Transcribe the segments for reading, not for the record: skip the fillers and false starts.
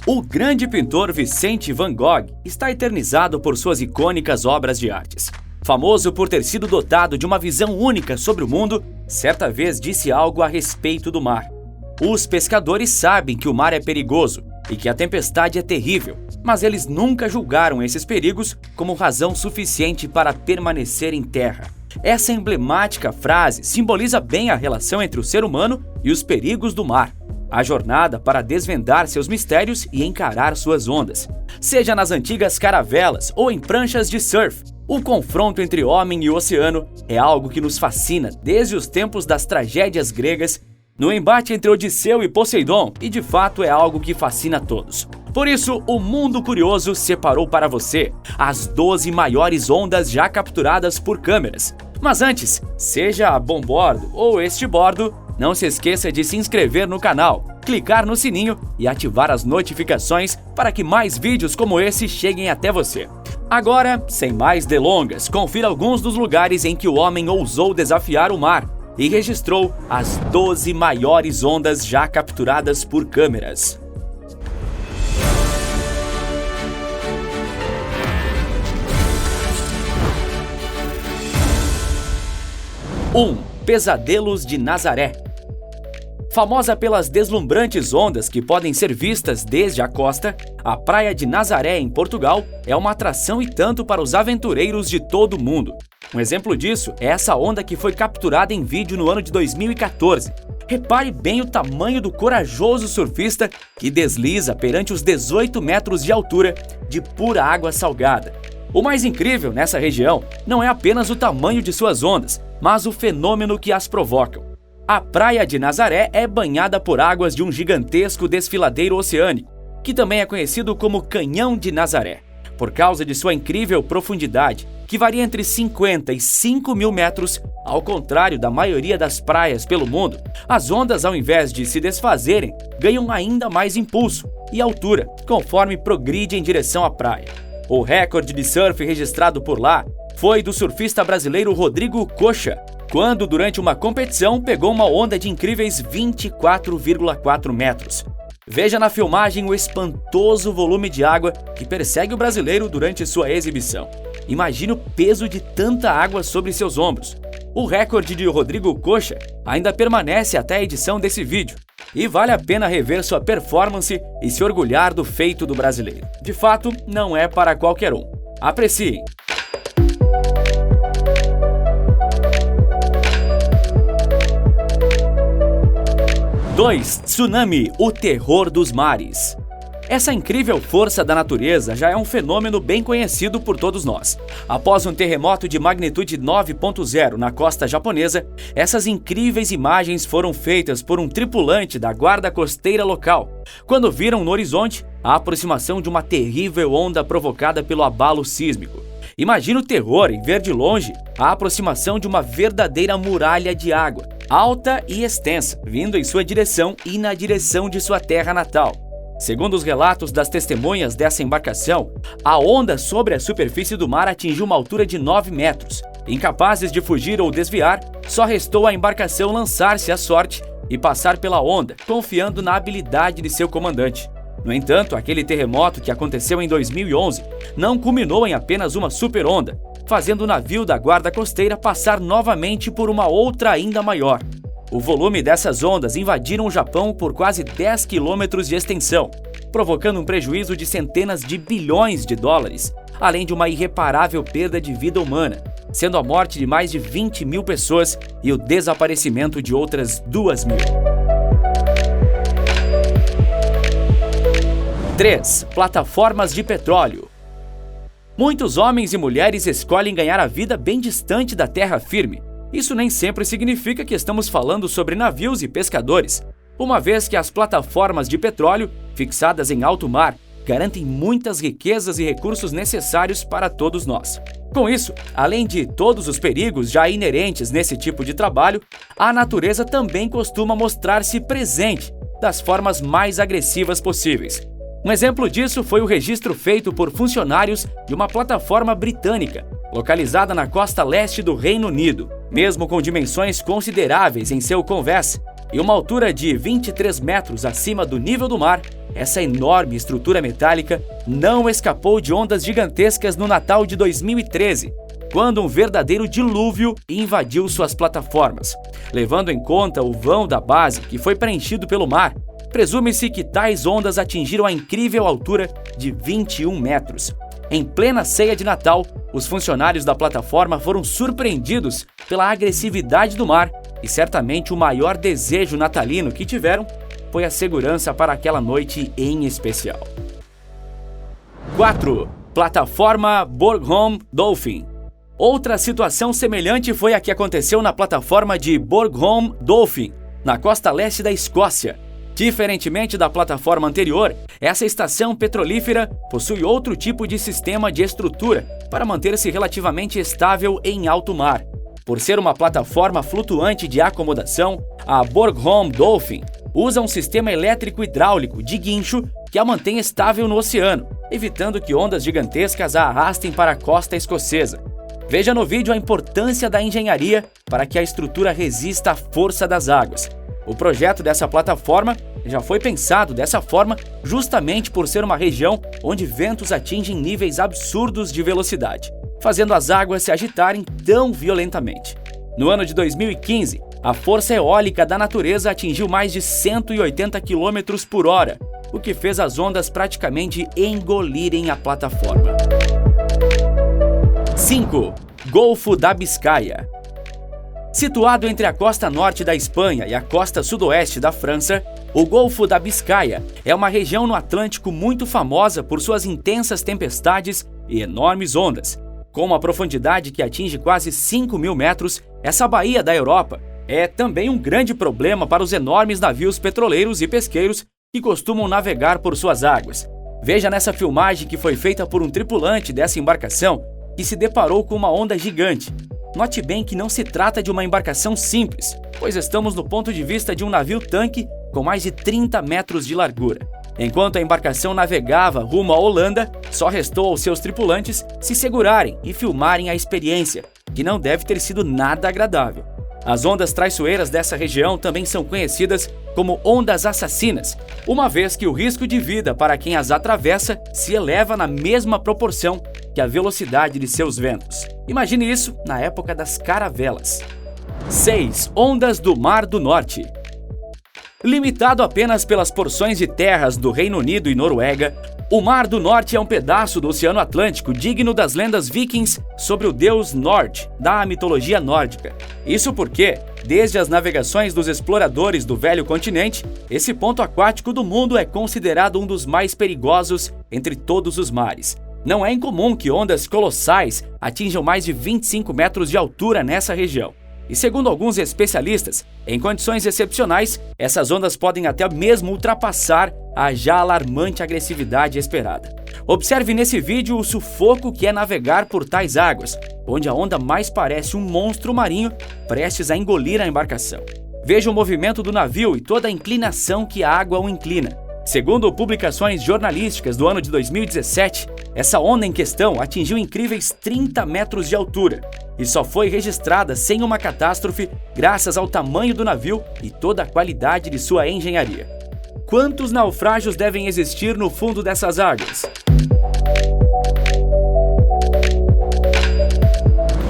O grande pintor Vicente Van Gogh está eternizado por suas icônicas obras de artes. Famoso por ter sido dotado de uma visão única sobre o mundo, certa vez disse algo a respeito do mar. Os pescadores sabem que o mar é perigoso e que a tempestade é terrível, mas eles nunca julgaram esses perigos como razão suficiente para permanecer em terra. Essa emblemática frase simboliza bem a relação entre o ser humano e os perigos do mar. A jornada para desvendar seus mistérios e encarar suas ondas. Seja nas antigas caravelas ou em pranchas de surf, o confronto entre homem e oceano é algo que nos fascina desde os tempos das tragédias gregas, no embate entre Odisseu e Poseidon, e de fato é algo que fascina a todos. Por isso, o Mundo Curioso separou para você as 12 maiores ondas já capturadas por câmeras. Mas antes, seja a bombordo ou estibordo, não se esqueça de se inscrever no canal, clicar no sininho e ativar as notificações para que mais vídeos como esse cheguem até você. Agora, sem mais delongas, confira alguns dos lugares em que o homem ousou desafiar o mar e registrou as 12 maiores ondas já capturadas por câmeras. 1. Pesadelos de Nazaré. Famosa pelas deslumbrantes ondas que podem ser vistas desde a costa, a Praia de Nazaré, em Portugal, é uma atração e tanto para os aventureiros de todo o mundo. Um exemplo disso é essa onda que foi capturada em vídeo no ano de 2014. Repare bem o tamanho do corajoso surfista que desliza perante os 18 metros de altura de pura água salgada. O mais incrível nessa região não é apenas o tamanho de suas ondas, mas o fenômeno que as provocam. A Praia de Nazaré é banhada por águas de um gigantesco desfiladeiro oceânico, que também é conhecido como Canhão de Nazaré, por causa de sua incrível profundidade, que varia entre 50 e 5 mil metros. Ao contrário da maioria das praias pelo mundo, as ondas, ao invés de se desfazerem, ganham ainda mais impulso e altura, conforme progride em direção à praia. O recorde de surf registrado por lá foi do surfista brasileiro Rodrigo Coxa, quando, durante uma competição, pegou uma onda de incríveis 24,4 metros. Veja na filmagem o espantoso volume de água que persegue o brasileiro durante sua exibição. Imagine o peso de tanta água sobre seus ombros. O recorde de Rodrigo Coxa ainda permanece até a edição desse vídeo, e vale a pena rever sua performance e se orgulhar do feito do brasileiro. De fato, não é para qualquer um. Apreciem! 2. Tsunami, o terror dos mares. Essa incrível força da natureza já é um fenômeno bem conhecido por todos nós. Após um terremoto de magnitude 9.0 na costa japonesa, essas incríveis imagens foram feitas por um tripulante da guarda costeira local, quando viram no horizonte a aproximação de uma terrível onda provocada pelo abalo sísmico. Imagine o terror em ver de longe a aproximação de uma verdadeira muralha de água, alta e extensa, vindo em sua direção e na direção de sua terra natal. Segundo os relatos das testemunhas dessa embarcação, a onda sobre a superfície do mar atingiu uma altura de 9 metros. Incapazes de fugir ou desviar, só restou à embarcação lançar-se à sorte e passar pela onda, confiando na habilidade de seu comandante. No entanto, aquele terremoto que aconteceu em 2011 não culminou em apenas uma super onda, fazendo o navio da guarda costeira passar novamente por uma outra ainda maior. O volume dessas ondas invadiram o Japão por quase 10 quilômetros de extensão, provocando um prejuízo de centenas de bilhões de dólares, além de uma irreparável perda de vida humana, sendo a morte de mais de 20 mil pessoas e o desaparecimento de outras 2 mil. 3. Plataformas de petróleo. Muitos homens e mulheres escolhem ganhar a vida bem distante da terra firme. Isso nem sempre significa que estamos falando sobre navios e pescadores, uma vez que as plataformas de petróleo, fixadas em alto mar, garantem muitas riquezas e recursos necessários para todos nós. Com isso, além de todos os perigos já inerentes nesse tipo de trabalho, a natureza também costuma mostrar-se presente das formas mais agressivas possíveis. Um exemplo disso foi o registro feito por funcionários de uma plataforma britânica, localizada na costa leste do Reino Unido. Mesmo com dimensões consideráveis em seu convés e uma altura de 23 metros acima do nível do mar, essa enorme estrutura metálica não escapou de ondas gigantescas no Natal de 2013, quando um verdadeiro dilúvio invadiu suas plataformas. Levando em conta o vão da base, que foi preenchido pelo mar, presume-se que tais ondas atingiram a incrível altura de 21 metros. Em plena ceia de Natal, os funcionários da plataforma foram surpreendidos pela agressividade do mar e certamente o maior desejo natalino que tiveram foi a segurança para aquela noite em especial. 4. Plataforma Bornholm Dolphin. Outra situação semelhante foi a que aconteceu na plataforma de Bornholm Dolphin, na costa leste da Escócia. Diferentemente da plataforma anterior, essa estação petrolífera possui outro tipo de sistema de estrutura para manter-se relativamente estável em alto mar. Por ser uma plataforma flutuante de acomodação, a Bornholm Dolphin usa um sistema elétrico hidráulico de guincho que a mantém estável no oceano, evitando que ondas gigantescas a arrastem para a costa escocesa. Veja no vídeo a importância da engenharia para que a estrutura resista à força das águas. O projeto dessa plataforma já foi pensado dessa forma justamente por ser uma região onde ventos atingem níveis absurdos de velocidade, fazendo as águas se agitarem tão violentamente. No ano de 2015, a força eólica da natureza atingiu mais de 180 km por hora, o que fez as ondas praticamente engolirem a plataforma. 5. Golfo da Biscaia. Situado entre a costa norte da Espanha e a costa sudoeste da França, o Golfo da Biscaia é uma região no Atlântico muito famosa por suas intensas tempestades e enormes ondas. Com uma profundidade que atinge quase 5.000 metros, essa baía da Europa é também um grande problema para os enormes navios petroleiros e pesqueiros que costumam navegar por suas águas. Veja nessa filmagem que foi feita por um tripulante dessa embarcação que se deparou com uma onda gigante. Note bem que não se trata de uma embarcação simples, pois estamos no ponto de vista de um navio-tanque com mais de 30 metros de largura. Enquanto a embarcação navegava rumo à Holanda, só restou aos seus tripulantes se segurarem e filmarem a experiência, que não deve ter sido nada agradável. As ondas traiçoeiras dessa região também são conhecidas como ondas assassinas, uma vez que o risco de vida para quem as atravessa se eleva na mesma proporção que a velocidade de seus ventos. Imagine isso na época das caravelas. 6. Ondas do Mar do Norte. Limitado apenas pelas porções de terras do Reino Unido e Noruega, o Mar do Norte é um pedaço do Oceano Atlântico digno das lendas vikings sobre o deus Nord, da mitologia nórdica. Isso porque, desde as navegações dos exploradores do velho continente, esse ponto aquático do mundo é considerado um dos mais perigosos entre todos os mares. Não é incomum que ondas colossais atinjam mais de 25 metros de altura nessa região. E segundo alguns especialistas, em condições excepcionais, essas ondas podem até mesmo ultrapassar a já alarmante agressividade esperada. Observe nesse vídeo o sufoco que é navegar por tais águas, onde a onda mais parece um monstro marinho prestes a engolir a embarcação. Veja o movimento do navio e toda a inclinação que a água o inclina. Segundo publicações jornalísticas do ano de 2017, essa onda em questão atingiu incríveis 30 metros de altura e só foi registrada sem uma catástrofe graças ao tamanho do navio e toda a qualidade de sua engenharia. Quantos naufrágios devem existir no fundo dessas águas?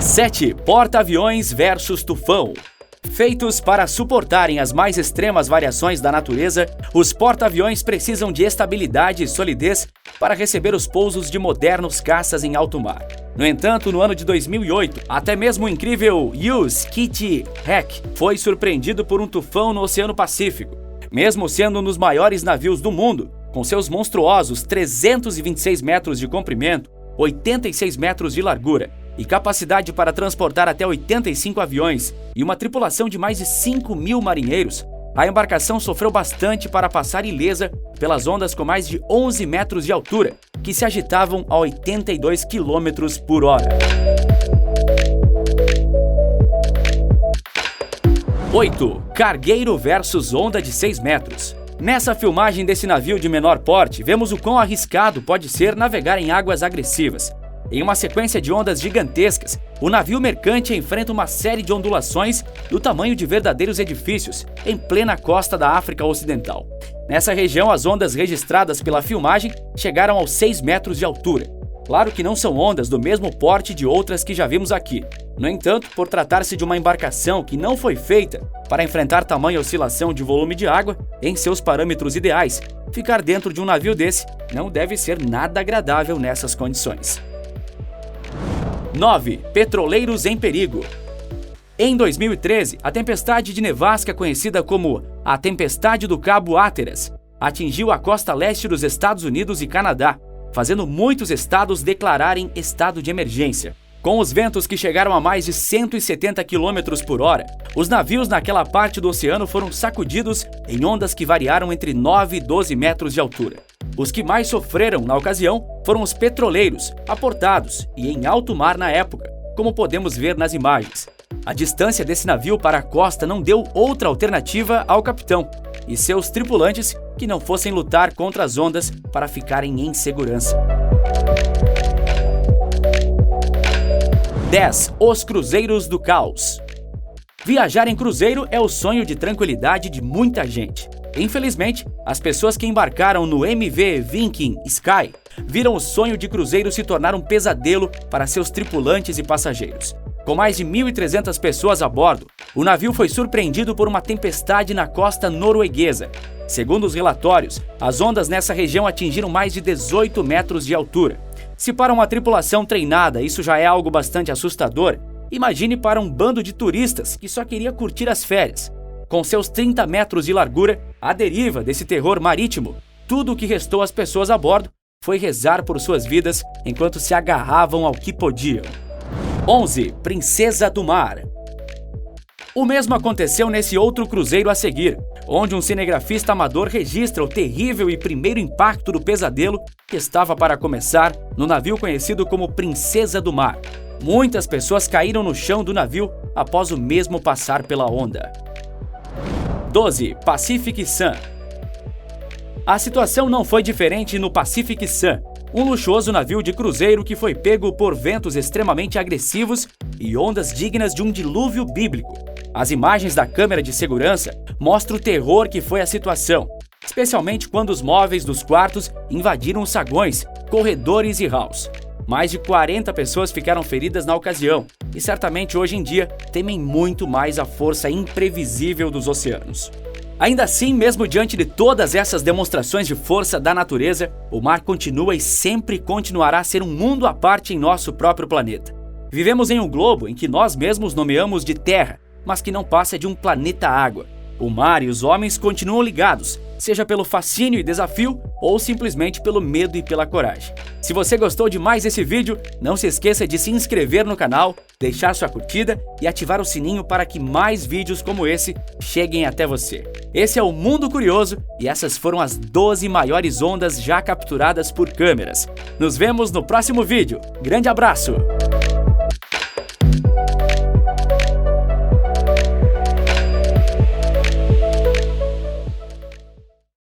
7. Porta-aviões versus tufão. Feitos para suportarem as mais extremas variações da natureza, os porta-aviões precisam de estabilidade e solidez para receber os pousos de modernos caças em alto mar. No entanto, no ano de 2008, até mesmo o incrível Hughes Kitty Hack foi surpreendido por um tufão no Oceano Pacífico. Mesmo sendo um dos maiores navios do mundo, com seus monstruosos 326 metros de comprimento, 86 metros de largura e capacidade para transportar até 85 aviões e uma tripulação de mais de 5.000 marinheiros, a embarcação sofreu bastante para passar ilesa pelas ondas com mais de 11 metros de altura, que se agitavam a 82 km por hora. 8. Cargueiro versus onda de 6 metros. Nessa filmagem desse navio de menor porte, vemos o quão arriscado pode ser navegar em águas agressivas. Em uma sequência de ondas gigantescas, o navio mercante enfrenta uma série de ondulações do tamanho de verdadeiros edifícios, em plena costa da África Ocidental. Nessa região, as ondas registradas pela filmagem chegaram aos 6 metros de altura. Claro que não são ondas do mesmo porte de outras que já vimos aqui. No entanto, por tratar-se de uma embarcação que não foi feita para enfrentar tamanha oscilação de volume de água em seus parâmetros ideais, ficar dentro de um navio desse não deve ser nada agradável nessas condições. 9. Petroleiros em perigo. Em 2013, a tempestade de nevasca conhecida como a Tempestade do Cabo Hatteras atingiu a costa leste dos Estados Unidos e Canadá, fazendo muitos estados declararem estado de emergência. Com os ventos que chegaram a mais de 170 km por hora, os navios naquela parte do oceano foram sacudidos em ondas que variaram entre 9 e 12 metros de altura. Os que mais sofreram na ocasião foram os petroleiros, aportados e em alto mar na época, como podemos ver nas imagens. A distância desse navio para a costa não deu outra alternativa ao capitão e seus tripulantes que não fossem lutar contra as ondas para ficarem em segurança. 10. Os cruzeiros do caos. Viajar em cruzeiro é o sonho de tranquilidade de muita gente. Infelizmente, as pessoas que embarcaram no MV Viking Sky viram o sonho de cruzeiro se tornar um pesadelo para seus tripulantes e passageiros. Com mais de 1.300 pessoas a bordo, o navio foi surpreendido por uma tempestade na costa norueguesa. Segundo os relatórios, as ondas nessa região atingiram mais de 18 metros de altura. Se para uma tripulação treinada isso já é algo bastante assustador, imagine para um bando de turistas que só queria curtir as férias. Com seus 30 metros de largura, à deriva desse terror marítimo, tudo o que restou às pessoas a bordo foi rezar por suas vidas enquanto se agarravam ao que podiam. 11. Princesa do Mar. O mesmo aconteceu nesse outro cruzeiro a seguir, onde um cinegrafista amador registra o terrível e primeiro impacto do pesadelo que estava para começar no navio conhecido como Princesa do Mar. Muitas pessoas caíram no chão do navio após o mesmo passar pela onda. 12. Pacific Sun. A situação não foi diferente no Pacific Sun, um luxuoso navio de cruzeiro que foi pego por ventos extremamente agressivos e ondas dignas de um dilúvio bíblico. As imagens da câmera de segurança mostram o terror que foi a situação, especialmente quando os móveis dos quartos invadiram os saguões, corredores e halls. Mais de 40 pessoas ficaram feridas na ocasião e certamente hoje em dia temem muito mais a força imprevisível dos oceanos. Ainda assim, mesmo diante de todas essas demonstrações de força da natureza, o mar continua e sempre continuará a ser um mundo à parte em nosso próprio planeta. Vivemos em um globo em que nós mesmos nomeamos de Terra, mas que não passa de um planeta água. O mar e os homens continuam ligados, seja pelo fascínio e desafio ou simplesmente pelo medo e pela coragem. Se você gostou de mais esse vídeo, não se esqueça de se inscrever no canal, deixar sua curtida e ativar o sininho para que mais vídeos como esse cheguem até você. Esse é o Mundo Curioso e essas foram as 12 maiores ondas já capturadas por câmeras. Nos vemos no próximo vídeo. Grande abraço!